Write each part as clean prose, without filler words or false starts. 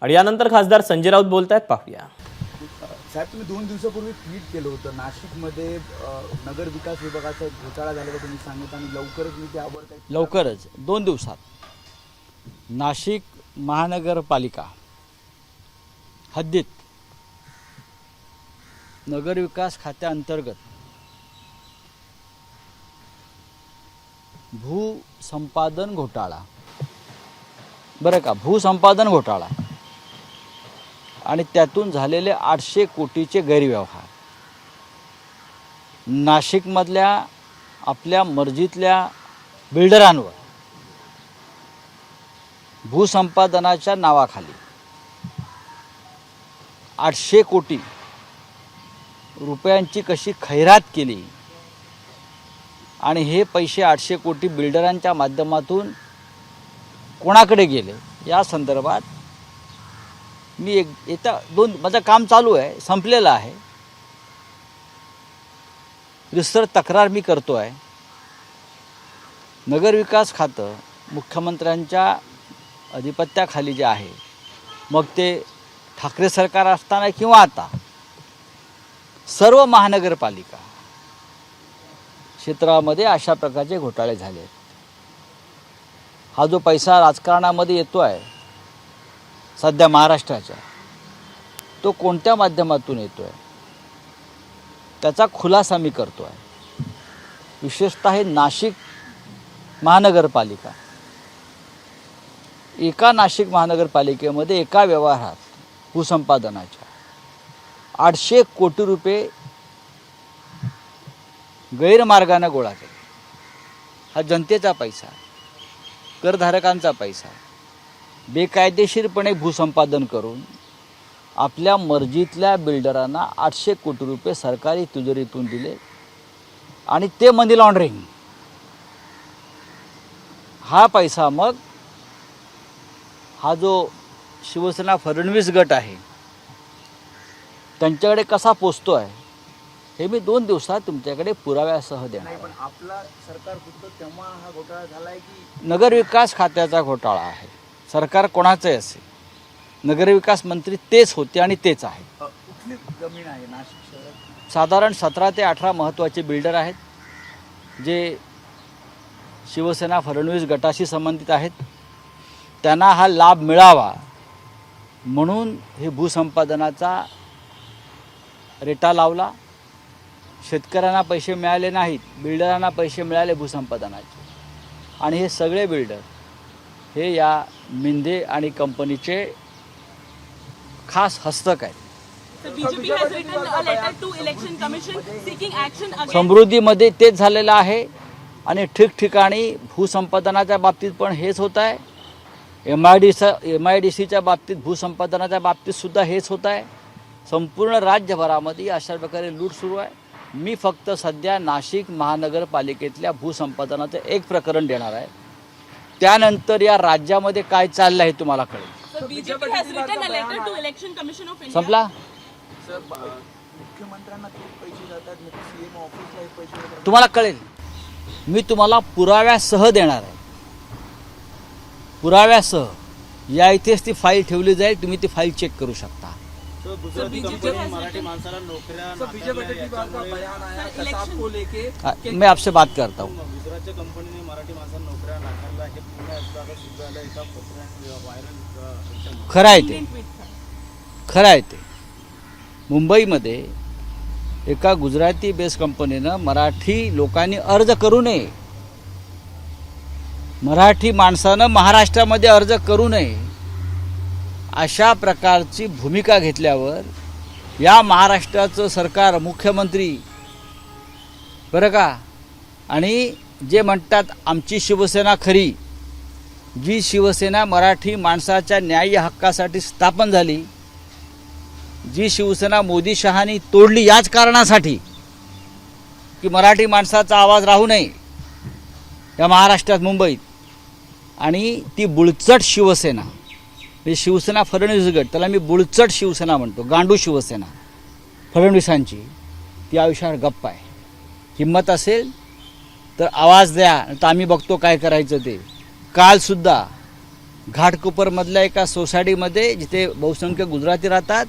आणि यानंतर खासदार संजय राऊत बोलतायत, पाहूया। साहेब, तुम्ही 2 दिवसापूर्वी ट्विट केलं होतं, नाशिकमध्ये नगर विकास विभागाचा घोटाळा झाल्याचं तुम्ही सांगितलं आणि लवकरच मी त्यावर काही लवकरच 2 दिवसात नाशिक महानगरपालिका हद्दीत नगरविकास खात्याअंतर्गत भूसंपादन घोटाळा, बरं का, भूसंपादन घोटाळा आणि त्यातून झालेले 800 कोटीचे गैरव्यवहार, नाशिकमधल्या आपल्या मर्जीतल्या बिल्डरांवर भूसंपादनाच्या नावाखाली 800 कोटी रुपयांची कशी खैरात केली आणि हे पैसे 800 कोटी बिल्डरांच्या माध्यमातून कोणाकडे गेले या संदर्भात मी माझं काम चालू आहे, संपलेलं आहे, विस्तर तक्रार मी करतो आहे। नगरविकास खातं मुख्यमंत्र्यांच्या अधिपत्याखाली जे आहे, मग ते ठाकरे सरकार असताना किंवा आता, सर्व महानगरपालिका क्षेत्रामध्ये अशा प्रकारचे घोटाळे झाले आहेत। हा जो पैसा राजकारणामध्ये येतो आहे सध्या महाराष्ट्राच्या, तो कोणत्या माध्यमातून येतो आहे त्याचा खुलासा मी करतो आहे। विशेषतः हे नाशिक महानगरपालिका, एका नाशिक महानगरपालिकेमध्ये एका व्यवहारात भूसंपादनाच्या 800 कोटी रुपये गैरमार्गाने गोळा केले। हा जनतेचा पैसा, करधारकांचा पैसा बेकायदेशीरपणे भूसंपादन करून आपल्या मर्जीतल्या बिल्डरांना 800 कोटी रुपये सरकारी तिजोरीतून दिले आणि ते मनी लॉन्ड्रिंग। हा पैसा मग हा जो शिवसेना फडणवीस गट आहे त्यांच्याकडे कसा पोचतो आहे हे मी 2 दिवसात तुमच्याकडे पुराव्यासह देणार आहे। पण आपला सरकार होतं तेव्हा हा घोटाळा झालाय की नगरविकास खात्याचा घोटाळा आहे। सरकार कोणाचंही असेल, नगरविकास मंत्री तेच होते आणि तेच आहेत। कुठली जमीन आहे नाशिक शहरात? साधारण 17 ते 18 महत्त्वाचे बिल्डर आहेत जे शिवसेना फडणवीस गटाशी संबंधित आहेत। त्यांना हा लाभ मिळावा म्हणून हे भूसंपादनाचा रेटा लावला। शेतकऱ्यांना पैसे मिळाले नाहीत, बिल्डरांना पैसे मिळाले भूसंपादनाचे, आणि हे सगळे बिल्डर हे या मिंदे आणि कंपनीचे खास हस्तक आहेत। समृद्धीमध्ये तेच झालेलं आहे आणि ठिकठिकाणी भूसंपादनाच्या बाबतीत पण हेच होत आहे। MIDCच्या बाबतीत, भूसंपादनाच्या बाबतीत सुद्धा हेच होत आहे। संपूर्ण राज्यभरामध्ये अशा प्रकारे लूट सुरू आहे। मी फक्त सध्या नाशिक महानगरपालिकेतल्या भूसंपादनाचं एक प्रकरण देणार आहे, त्यानंतर या राज्यामध्ये काय चाललं आहे तुम्हाला कळेल। संपला। मुख्यमंत्र्यांना पैसे जातात, CM ऑफिसला पैसे जातात, तुम्हाला कळेल। मी तुम्हाला पुराव्यासह देणार आहे, पुराव्यासह। या इथेच ती फाईल ठेवली जाईल, तुम्ही ती फाईल चेक करू शकता। मैं आपसे बात करता हूँ। खरं आहे ते मुंबईमध्ये एका गुजराती बेस कंपनीनं मराठी लोकांनी अर्ज करू नये, मराठी माणसानं महाराष्ट्रामध्ये अर्ज करू नये अशा प्रकारची भूमिका घेतल्यावर या महाराष्ट्राचं सरकार, मुख्यमंत्री, बरं का, आणि जे म्हणतात आमची शिवसेना खरी, जी शिवसेना मराठी माणसाच्या न्याय्य हक्कासाठी स्थापन झाली, जी शिवसेना मोदी शहानी तोडली याच कारणासाठी की मराठी माणसाचा आवाज राहू नये या महाराष्ट्रात, मुंबईत, आणि ती बुळचट शिवसेना, म्हणजे शिवसेना फडणवीस गट, त्याला मी बुळचट शिवसेना म्हणतो, गांडू शिवसेना फडणवीसांची, ती आयुष्यावर गप्प आहे। हिम्मत असेल तर आवाज द्या, तर आम्ही बघतो काय करायचं ते। काल सुद्धा घाटकोपरमधल्या एका सोसायटीमध्ये जिथे बहुसंख्य गुजराती राहतात,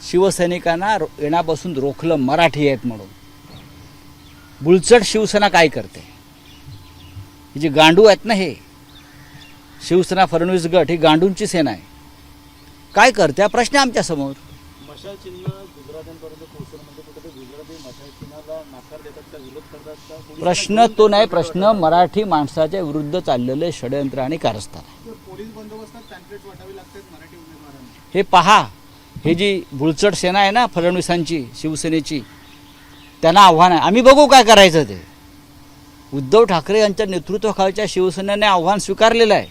शिवसैनिकांना येण्यापासून रोखलं मराठी आहेत म्हणून. बुलचट शिवसेना काय करते? ही जी गांडू आहेत ना, हे शिवसेना फडणवीस गट ही गांडूंची सेना आहे. काय करते हा प्रश्न आहे आमच्यासमोर. मशाल चिन्ह गुजरात्यांपर्यंत पोहोचवलं म्हणजे कुठेतरी गुजराती मशाल चिन्हाला नाकार देतात का, विरोध करतात का? प्रश्न तो नाही, प्रश्न मराठी माणसाच्या विरुद्ध चाललेले षडयंत्र आणि कारस्थान आहे. पोलीस बंदोबस्तात पॅम्पलेट वाटावी लागतात मराठी उमेदवारांना. हे पहा, हे जी बुलचट सेना आहे ना फडणवीसांची, शिवसेनेची, त्यांना आव्हान आहे. आम्ही बघू काय करायचं ते. उद्धव ठाकरे यांच्या नेतृत्वाखालच्या शिवसेनेने आव्हान स्वीकारलेलं आहे.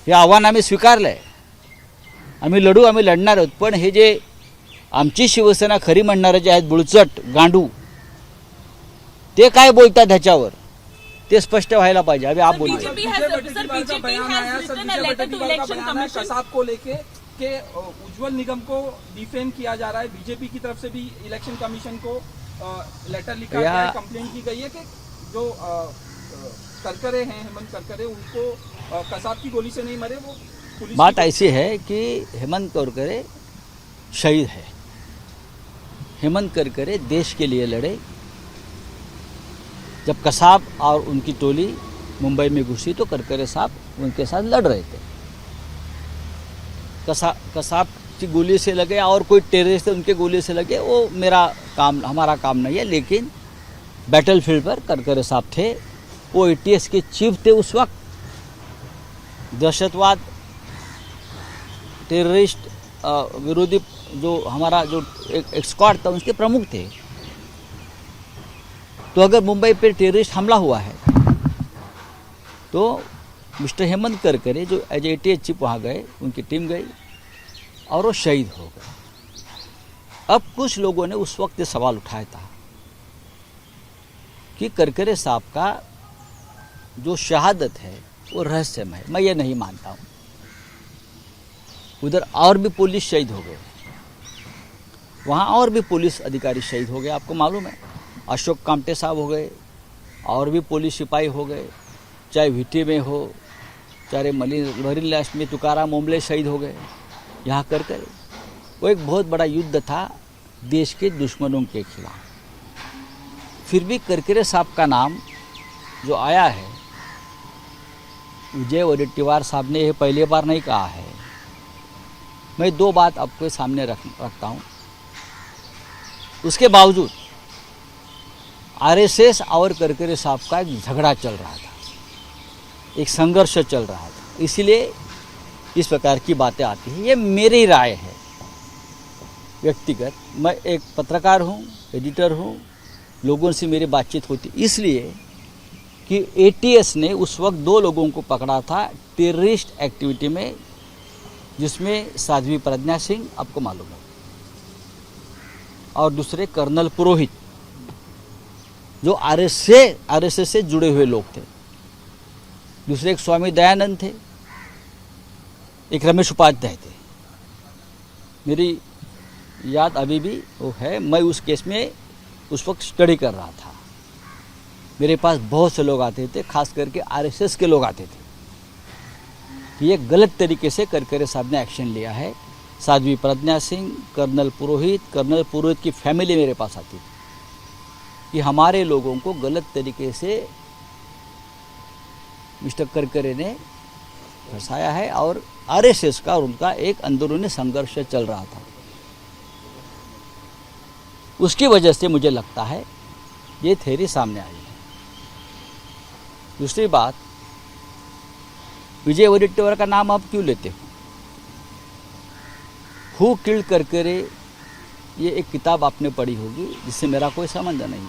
हे आव्हान आम्ही स्वीकारलं आहे. आम्ही लढू, आम्ही लढणार आहोत. पण हे जे आमची शिवसेना खरी म्हणणारे जे आहेत बुलचट गांडू, ते काय बोलतात ह्याच्यावर ते स्पष्ट व्हायला पाहिजे. अभी आप बोलिए. बीजेपी का बयान आया सर, बीजेपी का बयान है कसाब को लेके कि उज्जवल निगम को डिफेम किया जा रहा है. बीजेपी की तरफ से भी इलेक्शन कमीशन को लेटर लिखा गया है, कंप्लेंट की गई है कि जो करकरे हैं, हेमंत करकरे, उनको कसाब की गोली से नहीं मरे, वो पुलिस. बात ऐसी है कि हेमंत करकरे शहीद है. हेमंत करकरे देश के लिए लड़े. जब कसाब और उनकी टोली मुंबई में घुसी तो करकरे साहब उनके साथ लड़ रहे थे. कसाब की गोली से लगे और कोई टेररिस्ट उनके गोली से लगे, वो मेरा काम, हमारा काम नहीं है. लेकिन बैटलफील्ड पर करकरे साहब थे. वो ATS के चीफ थे उस वक्त. दहशतवाद, टेररिस्ट विरोधी जो हमारा जो एक स्क्वाड था उसके प्रमुख थे. तो अगर मुंबई पे टेररिस्ट हमला हुआ है तो मिस्टर हेमंत करकरे जो एज ATS चीफ वहाँ गए, उनकी टीम गई और वो शहीद हो गए. अब कुछ लोगों ने उस वक्त ये सवाल उठाया था कि करकरे साहब का जो शहादत है वो रहस्यमय है. मैं ये नहीं मानता हूँ. उधर और भी पुलिस शहीद हो गए, वहाँ और भी पुलिस अधिकारी शहीद हो गए. आपको मालूम है, अशोक कामटे साहब हो गए, और भी पुलिस सिपाही हो गए, चाहे VT में हो, चाहे मरीन लास्ट में तुकाराम ओम्बले शहीद हो गए. यहाँ करके वो एक बहुत बड़ा युद्ध था देश के दुश्मनों के खिलाफ. फिर भी करकरे साहब का नाम जो आया है, विजय वडेट्टीवार साहब ने यह पहली बार नहीं कहा है. मैं दो बात आपके सामने रखता हूँ. उसके बावजूद RSS और करकरे साहब का एक झगड़ा चल रहा था, एक संघर्ष चल रहा था. इसलिए इस प्रकार की बातें आती हैं. ये मेरी राय है व्यक्तिगत. मैं एक पत्रकार हूँ, एडिटर हूँ, लोगों से मेरी बातचीत होती इसलिए कि ATS ने उस वक्त 2 लोगों को पकड़ा था टेररिस्ट एक्टिविटी में, जिसमें साध्वी प्रज्ञा सिंह, आपको मालूम है, और दूसरे कर्नल पुरोहित, जो RSS से जुड़े हुए लोग थे. दूसरे एक स्वामी दयानंद थे, एक रमेश उपाध्याय थे. मेरी याद अभी भी वो है. मैं उस केस में उस वक्त स्टडी कर रहा था. मेरे पास बहुत से लोग आते थे, खास करके RSS के लोग आते थे कि ये गलत तरीके से करकरे साहब ने एक्शन लिया है. साध्वी प्रज्ञा सिंह, कर्नल पुरोहित की फैमिली मेरे पास आती थी कि हमारे लोगों को गलत तरीके से मिस्टर करकरे ने फंसाया है और RSS का और उनका एक अंदरूनी संघर्ष चल रहा था. उसकी वजह से मुझे लगता है ये थ्योरी सामने आई है. दूसरी बात, विजय वडेट्टीवार का नाम आप क्यों लेते हो? हु किल्ड करकरे, ये एक किताब आपने पढ़ी होगी जिससे मेरा कोई संबंध नहीं.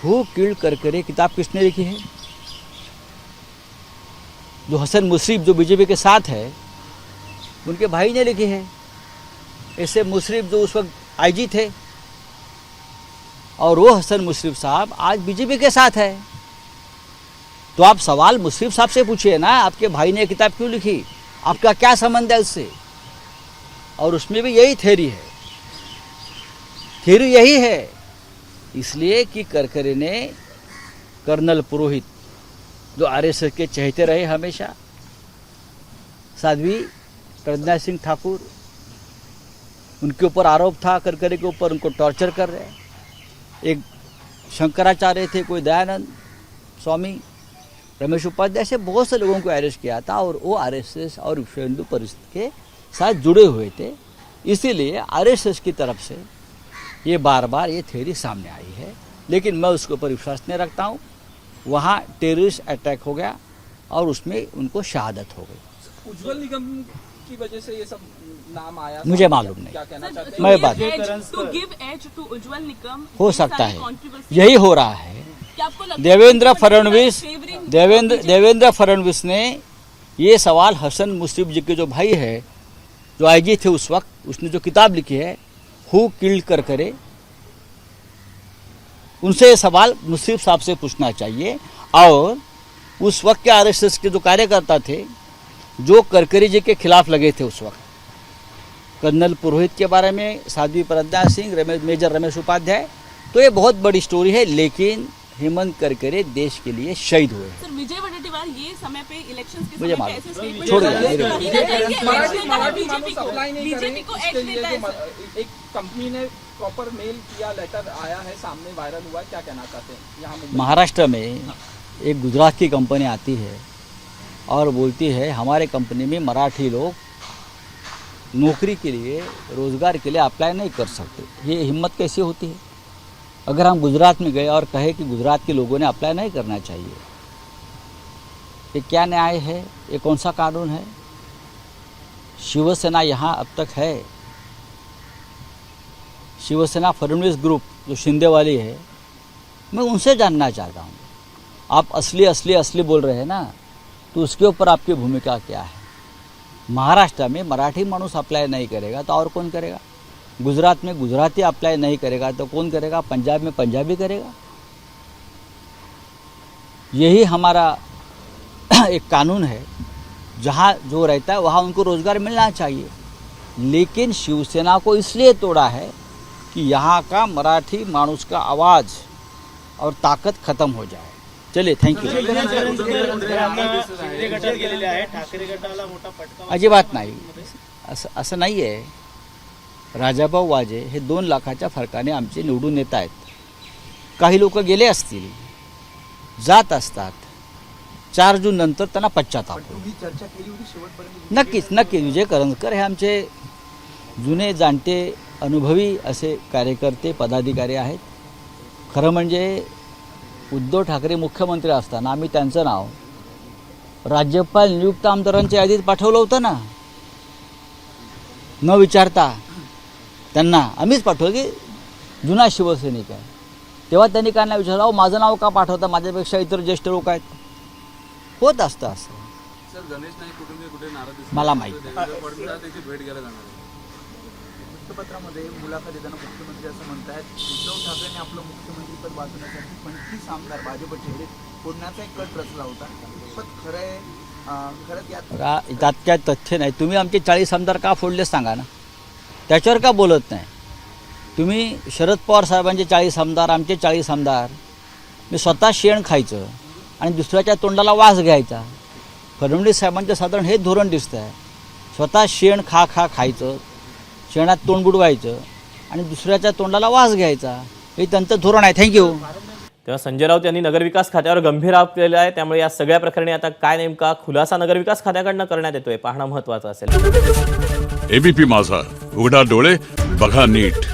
हु किल्ड करकरे किताब किसने लिखी है? जो हसन मुशर्रफ जो बीजेपी के साथ है, उनके भाई ने लिखी है. ऐसे मुशर्रफ जो उस वक्त IG थे, और वो हसन मुशर्रफ साहब आज बीजेपी के साथ है. तो आप सवाल मुशर्रफ साहब से पूछिए ना, आपके भाई ने किताब क्यों लिखी, आपका क्या संबंध है उससे? और उसमें भी यही थ्योरी है. थ्योरी यही है इसलिए कि करकरे ने कर्नल पुरोहित जो आरएसएस के चहेते रहे हमेशा, साध्वी प्रज्ञा सिंह ठाकुर, उनके ऊपर आरोप था करकरे के ऊपर, उनको टॉर्चर कर रहे हैं। एक शंकराचार्य थे, कोई दयानंद स्वामी, रमेश उपाध्याय, से बहुत से लोगों को अरेस्ट किया था और वो आरएसएस और विश्व हिंदू परिषद के साथ जुड़े हुए थे। इसीलिए आरएसएस की तरफ से ये बार बार ये थ्योरी सामने आई है, लेकिन मैं उसके ऊपर विश्वास नहीं रखता हूँ। वहाँ टेररिस्ट अटैक हो गया और उसमें उनको शहादत हो गई। उज्जवल निगम की वजह से ये सब नाम आया, मुझे मालूम नहीं, क्या कहना चाहते हैं? मैं बात हो सकता है यही हो रहा है। देवेंद्र फडणवीस ने ये सवाल हसन मुश्रीफ जी के जो भाई है, जो आईजी थे उस वक्त, उसने जो किताब लिखी है हु किल्ड करकरे, उनसे ये सवाल मुश्रीफ साहब से पूछना चाहिए। और उस वक्त के आरएसएस के जो कार्यकर्ता थे जो करकरे जी के खिलाफ लगे थे उस वक्त, कर्नल पुरोहित के बारे में, साध्वी प्रज्ञा सिंह, मेजर रमेश उपाध्याय, तो ये बहुत बड़ी स्टोरी है। लेकिन हेमंत करकरे देश के लिए शहीद हुए। सर, विजय वडेट्टीवार ये समय पे इलेक्शंस के मुझे समय पे मालूम, ऐसे स्टेटमेंट छोड़िए, बीजेपी को एज देता है। एक कंपनी ने प्रॉपर मेल किया, लेटर आया है, सामने वायरल हुआ है, क्या कहना चाहते हैं? यहाँ मुंबई महाराष्ट्र में एक गुजरात की कंपनी आती है और बोलती है हमारे कंपनी में मराठी लोग नौकरी के लिए, रोजगार के लिए अप्लाई नहीं कर सकते। ये हिम्मत कैसी होती है? अगर हम गुजरात में गए और कहे कि गुजरात के लोगों ने अप्लाई नहीं करना चाहिए, ये क्या न्याय है? ये कौन सा कानून है? शिवसेना यहाँ अब तक है, शिवसेना फडणवीस ग्रुप जो शिंदे वाली है, मैं उनसे जानना चाहता हूँ। आप असली बोल रहे हैं ना, तो उसके ऊपर आपकी भूमिका क्या है? महाराष्ट्र में मराठी मानुस अप्लाई नहीं करेगा तो और कौन करेगा? गुजरात में गुजराती अप्लाई नहीं करेगा तो कौन करेगा? पंजाब में पंजाबी करेगा। यही हमारा एक कानून है, जहाँ जो रहता है वहाँ उनको रोजगार मिलना चाहिए। लेकिन शिवसेना को इसलिए तोड़ा है कि यहाँ का मराठी मानुस का आवाज़ और ताकत खत्म हो जाए। चलिए, थँक यू। अजिबात नाही, असं नाही आहे। राजाभाऊ वाजे हे 2 लाखाच्या फरकाने आमचे निवडून येत आहेत। काही लोक गेले असतील, जात असतात, 4 जून नंतर त्यांना पश्चाताप होईल। तुम्ही चर्चा केली होती शेवटपर्यंत? नक्कीच विजय करंजकर हे आमचे जुने जाणते अनुभवी असे कार्यकर्ते पदाधिकारी आहेत। खरं म्हणजे उद्धव ठाकरे मुख्यमंत्री असताना आम्ही त्यांचं नाव राज्यपाल नियुक्त आमदारांच्या यादीत पाठवलं होतं ना, न विचारता त्यांना आम्हीच पाठवलं की जुना शिवसैनिक आहे। तेव्हा त्यांनी काय नाही विचारलं, अहो माझं नाव का पाठवता, माझ्यापेक्षा इतर ज्येष्ठ लोक आहेत। होत असतं असं। सर, गणेश नाईक कुटुंबीय कुठे नाराज दिसतात? मला माहित नाही। देवेंद्र फडणवीस त्याची भेट घ्यायला जाणार आहे। वृत्तपत्रामध्ये मुलाखत देताना मुख्यमंत्री असं म्हणतात, उद्धव ठाकरेंनी आपलं मुख्यमंत्रीपद वाचवण्यासाठी 25 आमदार भाजपचे फोडण्याचा एक कट रचला होता। पण खरंच त्यात काय तथ्य नाही। तुम्ही आमचे 40 आमदार का फोडले सांगा ना, त्याच्यावर का बोलत नाही? तुम्ही शरद पवार साहेबांचे 40 आमदार, आमचे 40 आमदार, मी स्वतः शेण खायचं आणि दुसऱ्याच्या तोंडाला वास घ्यायचा। फडणवीस साहेबांचं साधारण हे धोरण दिसतं आहे, स्वतः शेण खायचं, शेणात तोंड बुडवायचं आणि दुसऱ्याच्या तोंडाला वास घ्यायचा, हे त्यांचं धोरण आहे। थँक्यू। तेव्हा संजय राऊत यांनी नगरविकास खात्यावर गंभीर आरोप केलेला आहे। त्यामुळे या सगळ्या प्रकरणी आता काय नेमका खुलासा नगरविकास खात्याकडनं करण्यात येतोय पाहणं महत्त्वाचं असेल। एबीपी माझा, उघडा डोळे बघा नीट।